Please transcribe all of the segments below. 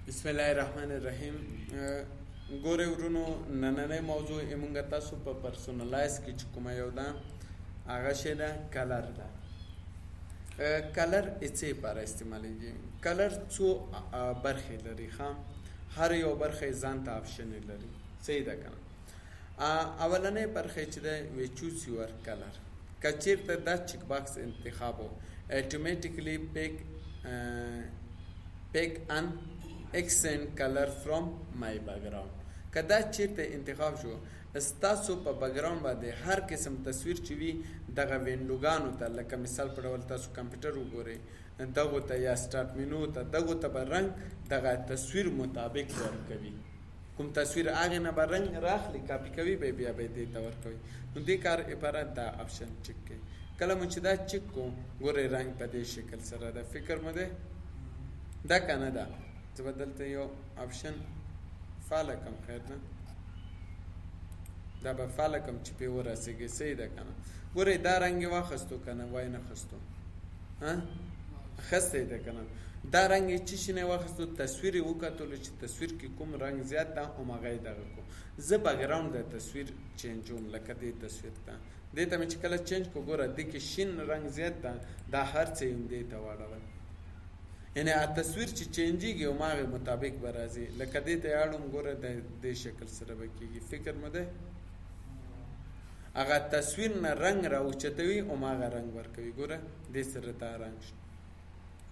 بسم الله الرحمن الرحیم. ګوره ورونو، نننۍ موضوع موږ تاسو په پرسونلایز کې چې کومه یو ده هغه شی ده کلر ده. کلر څه لپاره استعمالیږي؟ کلر څو برخې لري. هر یو برخه ځان ته آپشن لري. صحیح ده کنه؟ اولنۍ برخه چې ده وی چوز یور کلر. که چیرته دا چک باکس انتخابو automatically pick an accent color from my background. که دا چیرته انتخاب شو ستاسو په بګراوند باندې هر قسم تصویر چې وي دغه وینډوګانو ته، لکه مثال په ډول تاسو کمپیوټر وګورئ دغو ته یا سټارټ مینو ته، دغو ته به رنګ دغه تصویر مطابق ورکوي. کوم تصویر هغې نه به رنګ راخلي کاپي کوي بیا به دې ته ورکوي. نو دې کار عبارت دا آپشن چک کوي. کله مو چې دا چک کو ګورئ رنګ په دې شکل سره ده. فکر مو دی دا که نه ده؟ زه به دلته یو آپشن فعاله کم. خیر نه دا به فعاله کم چې پې ورسېږي. صحیح ده که نه؟ ګورئ دا رنګ یې واخیستو که نه؟ وای نه خستو اخیستی ده که نه؟ دا رنګ یې څه شي نه واخیستو؟ تصویر یې وکتلو چې تصویر کې کوم رنګ زیات ده هماغه یې دغه کو. زه بګراوند د تصویر چینجوم، لکه دې تصویر ته دې ته مې چې کله چینج کو ګوره دې کې شین رنګ زیات ده، دا هر څه یې دې ته واړول. یعنې تصویر چې چینجېږي هماغې مطابق به راځي. لکه دې ته یې اړوم ګوره د دې شکل سره به کېږي. فکر مو دی؟ هغه تصویر نه رنګ را اوچتوي هماغه رنګ ورکوي. ګوره دې سره دا رنګ شو.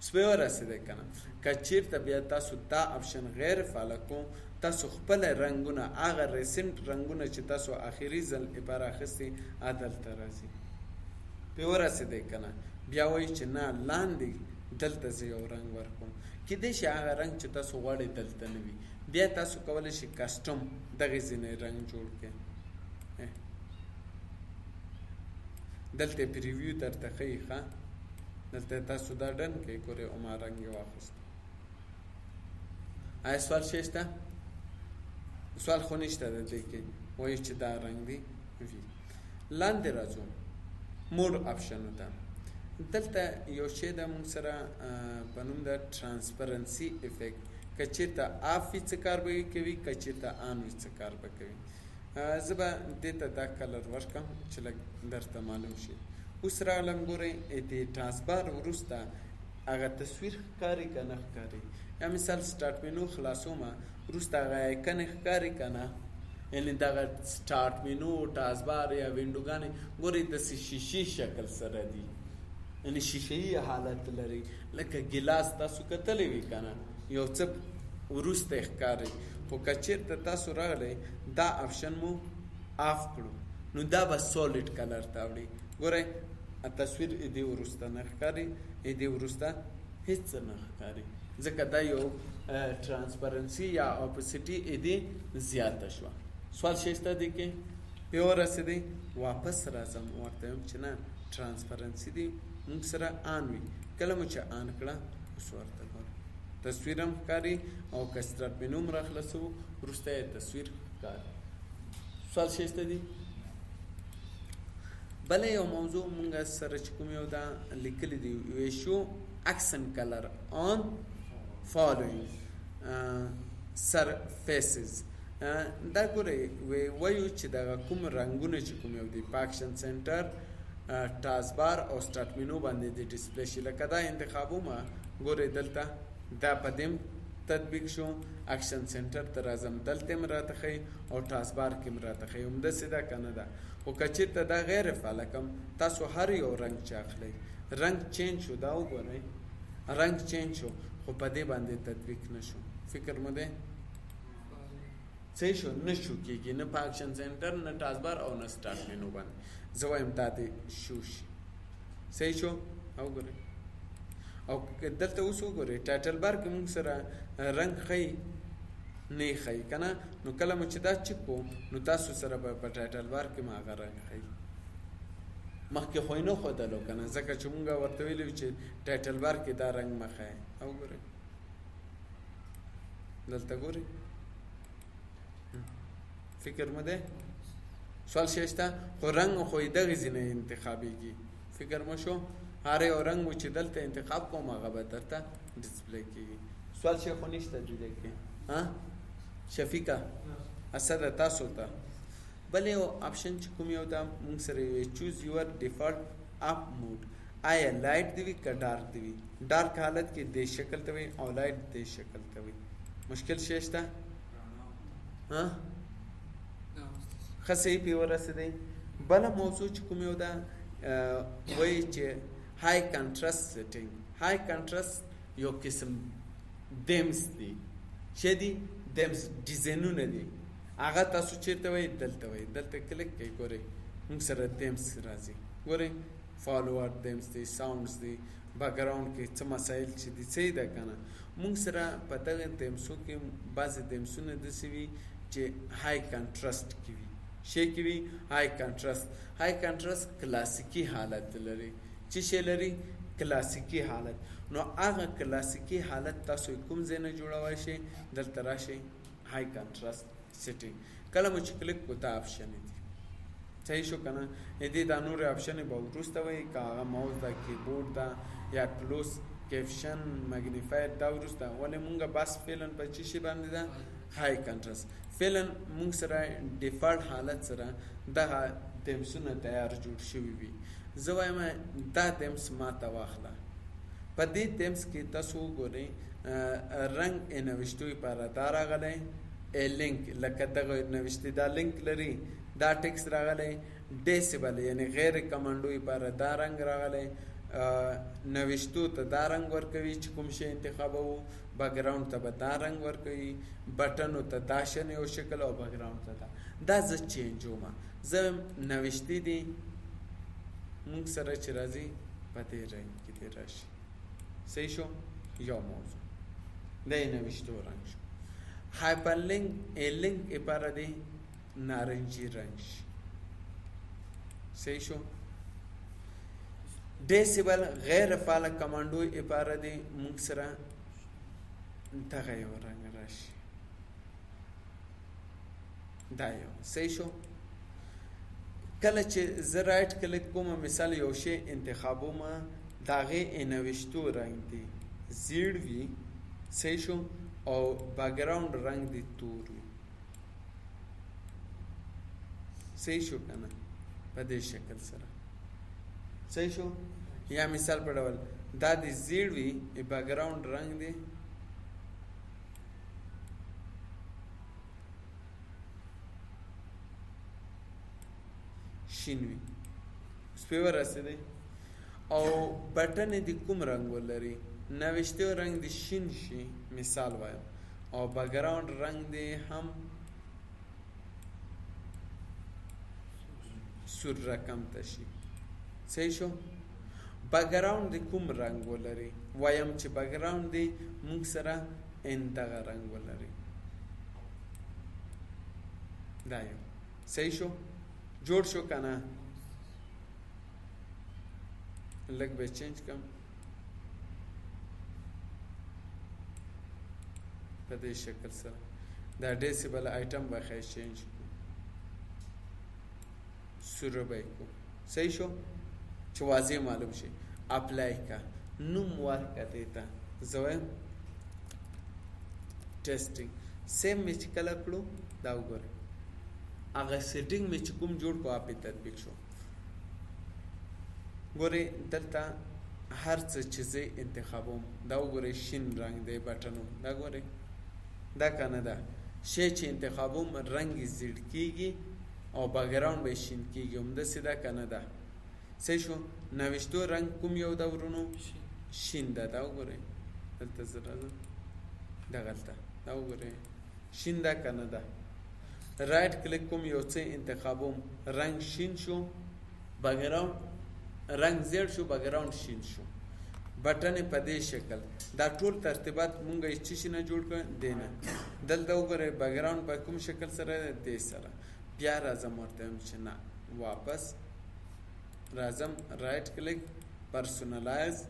سپی ورسېدی که نه؟ که چېرته بیا تاسو دا آپشن غیر فعاله کو، تاسو خپل رنګونه هغه ریسنټ رنګونه چې تاسو آخري ځل لپاره اخیستي دلته راځي. پې ورسېدی که نه؟ بیا وایي چې نه لاندې دلته زه یو رنګ ورکوم. کیدای شي هغه رنګ چې تاسو غواړئ دلته نه وي، بیا تاسو کولی شئ کسټم دغې ځینې رنګ جوړ کړئ. دلته پریویو درته ښیي. ښه دلته تاسو دا ډن کړئ. ګورئ هما رنګ یې واخیستو. آیا سوال شی شته؟ سوال خو نشته د دې کې. وایي چې دا رنګ دی وي. لاندې راځو موډ آپشنو ته. دلته یو شی ده موږ سره په نوم د ټرانسپرنسي افیکټ. که چېرته آف وي څه کار به کوي، که چېرته آن وي څه کار به کوي. زه به دې ته دا کلر ورکړم چې لږ درته معلوم شي. اوس راغلم ګورئ دې ټاسکبار وروسته هغه تصویر ښکاري که نه ښکاري. یا مثال سټارټ مینو خلاصومه وروسته هغه ایکن ښکاري که نه؟ یعنې دغه سټارټ مینو ټاسکبار یا وینډوګانې ګورئ داسې شیشې شکل سره دي، یعنې شیشهیي حالت لري. لکه ګیلاس تاسو کتلی وي که نه؟ یو څه وروسته یې ښکاري. خو که چېرته تاسو راغلی دا آپشن مو آف کړو نو دا به سولیډ کلر ته وړي. ګورئ تصویر دې وروسته نه ښکاري، دې وروسته هېڅ څه نه ښکاري، ځکه دا یو ټرانسپرنسي یا اپوسیټي دې زیاته شوه. سوال شی شته دې کې؟ پې ورسېدی واپس راځم ورته یم چې نه ټرانسپرنسي دې موږ سره آن وي. کله مو چې آن کړه اوس ورته ګوره تصویر هم ښکاري او که سټارټ مینو هم راخلاصوو وروسته یې تصویر ښکاري. سوال شی شته دي؟ بله یو موضوع مونږ سره چې کوم یو دا لیکلی دی وی شو اکسنټ کلر آن فالوینګ سرفیسز. دا ګورئ وایو چې دغه کوم رنګونه چې کوم یو دی په اکشن سنټر، ټاسکبار او سټارټ مینو باندې د ډسپلی شي. لکه دا انتخابومه ګورئ دلته دا په دې تطبیق شو. اکشن سنټر ته راځم دلته هم راته ښیي او ټاسکبار کې هم راته ښیي. همداسې ده که نه ده؟ خو که چېرته دا غیر فعاله کړم تاسو هر یو رنګ چې اخلئ رنګ چینج شو. دا وګورئ رنګ چینج شو خو په دې باندې تطبیق نه شو. فکر مو دی؟ صحیح شو؟ نه شو کېږي نه په اکشن سنټر نه ټاسکبار او نه سټارټ مینو باندې. زه وایم دا دې شو شي. صحیح شو؟ او ګورئ او دلته اوس وګورئ ټایټل بار کې موږ سره رنګ ښیي نه یې ښیي که نه؟ نو کله مو چې دا چک کو نو تاسو سره به په ټایټل بار کې هغه رنګ ښیي. مخکې خو یې نه ښودلو که نه؟ ځکه چې مونږ ورته ویلي وو چې ټایټل بار کې دا رنګ مه ښیي. او ګورئ دلته ګورئ. فکر مو دی؟ سوال شی شته؟ خو رنګ خو یې دغې ځینې انتخابېږي. فکر مو شو؟ هر یو رنګ مو چې دلته انتخاب کوم هغه به درته ډسپلی کېږي. سوال شي خو نشته دی کې ها شفیقه اسد تاسو ته بل یو آپشن چې کوم یو دا موږ سره وي چوز یور ډیفالت اپ موډ آیا لایټ دی که ډارک دی ډارک حالت کې د شکل ته وي او لایټ د شکل ته وي مشکل شي شته ها خاصه په ورسېدی بل موضوع چې کوم یو دا وایي چې های کنټراست سیټینګ های کنټراست یو قسم دیمز دی شه دی دیمز ډیزاینونه دي هغه تاسو چیرته وای دلته کلیک کوئ ګورئ موږ سره دیمز راځي ګورئ فالوور دیمز دی ساوندز دی بیکګراوند کې څه مسایل چې دي صحیح ده که نه موږ سره په دغه دیمزو کې بعضې دیمزونه داسې وي چې های کنټراست کې وي شی کې وي های کنټراست کلاسیکي حالت لري چې شی لري کلاسیکي حالت نو هغه کلاسیکي حالت تاسو کوم ځای نه جوړولی شئ دلته راشئ های کنټراست سیټینګ کله مو چې کلیک کو دا آپشن دي صحیح شو که نه دې دا نور آپشن به وروسته وایي که هغه ماوس ده کیبورډ ده یا کلوز کیپشن مګنیفایر دا وروسته ولې مونږ بس فعلا په چې شي باندې ده های کنټراست فعلا مونږ سره ډیفالټ حالت سره دغه دیمسونه تیار جوړ شوي وي زه وایم دا دیمس ما ته واخله په دې دیمس کې تاسو وګورئ رنګ نوشتو لپاره دا راغلی لینک لکه دغه نوشتې دا لینک لري دا ټیکس راغلی ډیسیبل یعنی غیر کمانډو لپاره دا رنګ راغلی نوشتو ته دا رنګ ورکوي چې کوم شی انتخابوو بیکګراوند ته به دا رنګ ورکوي بټنو ته دا شن یو شکل او بیکګراوند ته دا زه چینجوم زه نوشتې دي موږ سره چې راځي په دې رنګ کې دې راشي صحیح شو یو موضوع دا یې نوشتو رنګ شو هایپرلینک لینک لپاره دی نارنجي رنګ شي صحیح شو ډیسیبل غیر فعال کمانډو لپاره دی موږ سره دغه یو رنګ راشي دا یو صحیح شو کله چې زه رایټ کلیک کوم مثال یو شی انتخابوم د هغې نوشتو رنګ دی زیړ وي صحیح شو او بیکګراوند رنګ دی تور وي صحیح شو که نه په دې شکل سره صحیح شو یا مثال په ډول دا د زیړ وي بیکګراوند رنګ دی شین وي سپی ورسېدی او بټن د کوم رنګ ولري نوشتو رنګ د شین شي مثال وایم او بیکګراوند رنګ دی هم سور رقم ته شي صحیح شو بیکګراوند د کوم رنګ ولري وایم چې بیکګراوند دی موږ سره دغه رنګ ولري دا یو صحیح شو جوړ شو که نه لږ به چینج کم په دې شکل سره دا ډیسیبل آیټم به ښایي چینج کړو سوره به یې کړو صحیح شو چې واضح معلوم شي اپلای کا نوم ورکړه دې ته زه وایم ټیسټینګ سیم مې چې کله کړو دا وګورئ هغه سیټینګ مې چې کوم جوړ کو آپ تطبیق شو ګورئ دلته هر څه چې زه انتخابوم دا وګورئ شین رنګ دی بټنو دا ګورئ دا که نه ده شی چې انتخابوم رنګ یې زیړ کېږي او بیکګراوند به یې شین کېږي همداسې ده که نه ده صحیح شو نوشتو رنګ کوم یو ده ورونو شین ده دا وګورئ دلته زه راځم دغلته دا وګورئ شین ده که نه ده رائٹ کلک کوم یو څه انتخابوم رنگ شین شو بیکګراوند رنگ زیړ شو بیکګراوند شین شو بټن په دې شکل دا ټول ترتیبات مونږ یې چې شي نه جوړ کړ دی نه دلته وګورئ بیکګراوند په کوم شکل سره دی سره بیا راځم ورته چې نه واپس راځم رائٹ کلک پرسونلایز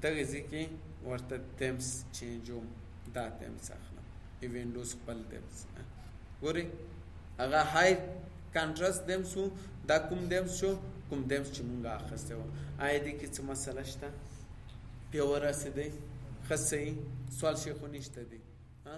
دغه ځای کې ورته تیمز چینجوم دا تیمز اخلم ای وینډوز خپل تیمز ګورئ هغه های کانټراست دیمز شو دا کوم دیمز شو کوم دیمز چې مونږ اخیستی و آیا دې کې څه مسله شته بیا ورسېدی ښه صحیح سوال شي خو نشته دی ها